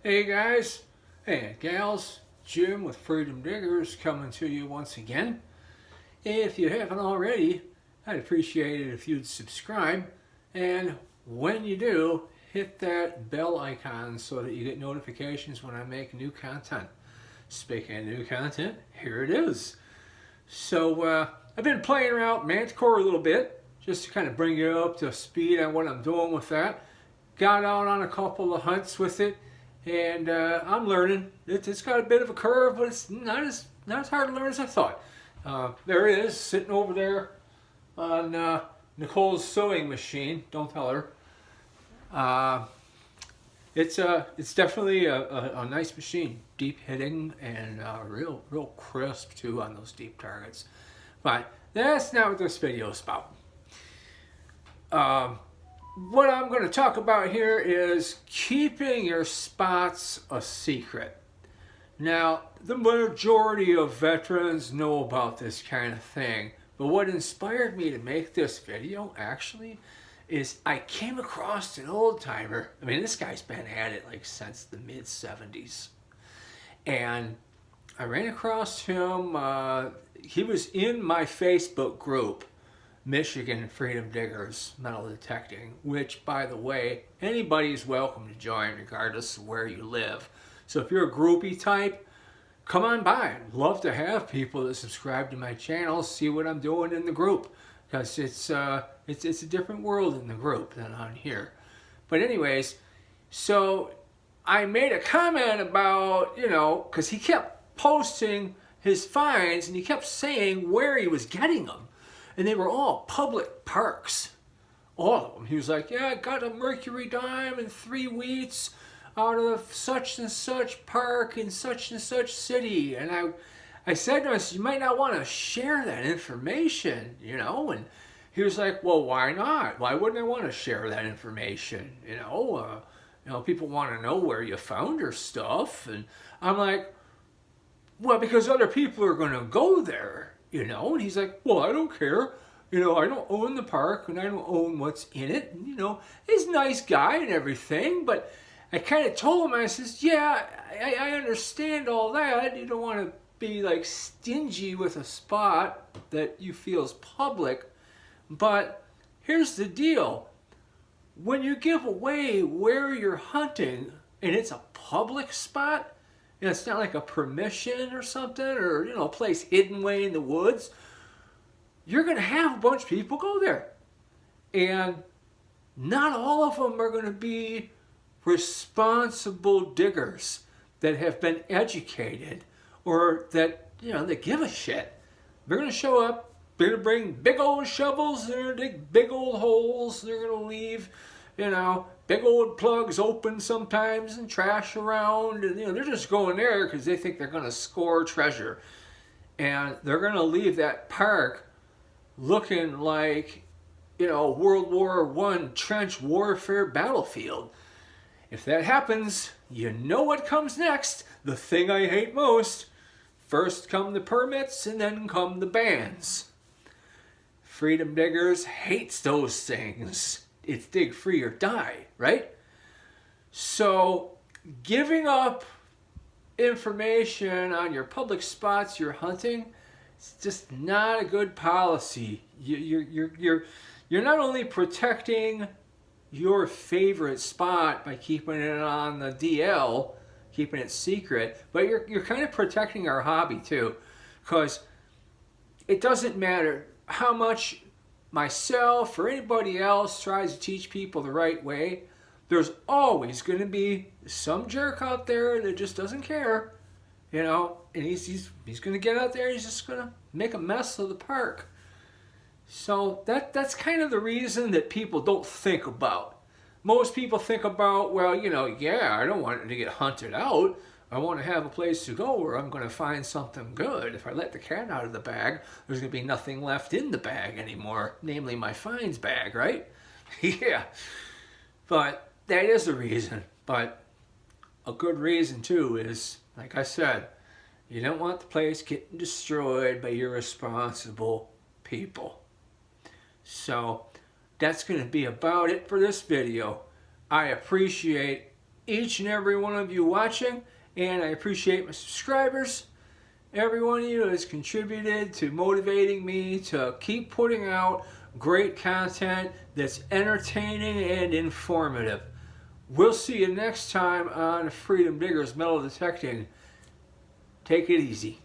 Hey guys, hey gals, Jim with Freedom Diggers coming to you once again. If you haven't already, I'd appreciate it if you'd subscribe, and when you do, hit that bell icon so that you get notifications when I make new content. Speaking of new content, here it is. So I've been playing around Manticore a little bit, just to kind of bring you up to speed on what I'm doing with that. Got out on a couple of hunts with it, and I'm learning. It's got a bit of a curve, but it's not as hard to learn as I thought. There it is, sitting over there on Nicole's sewing machine. Don't tell her. It's definitely a nice machine, deep hitting and real crisp too on those deep targets. But that's not what this video is about. What I'm going to talk about here is keeping your spots a secret. Now, the majority of veterans know about this kind of thing, but what inspired me to make this video actually is I came across an old timer. I mean, this guy's been at it like since the mid 70s. And I ran across him. He was in my Facebook group, Michigan Freedom Diggers Metal Detecting, which, by the way, anybody's welcome to join regardless of where you live. So if you're a groupie type, come on by. I'd love to have people that subscribe to my channel see what I'm doing in the group, because it's a different world in the group than on here. But anyways, so I made a comment about, because he kept posting his finds and he kept saying where he was getting them. And they were all public parks. All of them. He was like, yeah, I got a mercury dime and 3 wheats out of such and such park in such and such city. And I said to him, you might not want to share that information, And he was like, well, why not? Why wouldn't I want to share that information? People want to know where you found your stuff. And I'm like, well, because other people are going to go there. And he's like, well, I don't care. I don't own the park and I don't own what's in it. And, he's a nice guy and everything. But I kind of told him, I says, yeah, I understand all that. You don't want to be like stingy with a spot that you feel is public. But here's the deal. When you give away where you're hunting and it's a public spot, it's not like a permission or something, or a place hidden way in the woods. You're going to have a bunch of people go there. And not all of them are going to be responsible diggers that have been educated or that, they give a shit. They're going to show up, they're going to bring big old shovels, they're going to dig big old holes, they're going to leave, big old plugs open sometimes and trash around. And, they're just going there because they think they're going to score treasure. And they're going to leave that park looking like, World War I trench warfare battlefield. If that happens, you know what comes next. The thing I hate most. First come the permits and then come the bans. Freedom Diggers hates those things. It's dig free or die, right? So giving up information on your public spots you're hunting, it's just not a good policy. You're not only protecting your favorite spot by keeping it on the DL, keeping it secret, but you're kind of protecting our hobby too, because it doesn't matter how much myself or anybody else tries to teach people the right way, there's always going to be some jerk out there that just doesn't care, and he's going to get out there and he's just going to make a mess of the park. So that's kind of the reason that people don't think about. Most people think about, well, yeah, I don't want it to get hunted out. I want to have a place to go where I'm going to find something good. If I let the cat out of the bag, there's going to be nothing left in the bag anymore, namely my finds bag, right? Yeah. But that is a reason. But a good reason, too, is, like I said, you don't want the place getting destroyed by irresponsible people. So that's going to be about it for this video. I appreciate each and every one of you watching, and I appreciate my subscribers. Every one of you has contributed to motivating me to keep putting out great content that's entertaining and informative. We'll see you next time on Freedom Diggers Metal Detecting. Take it easy.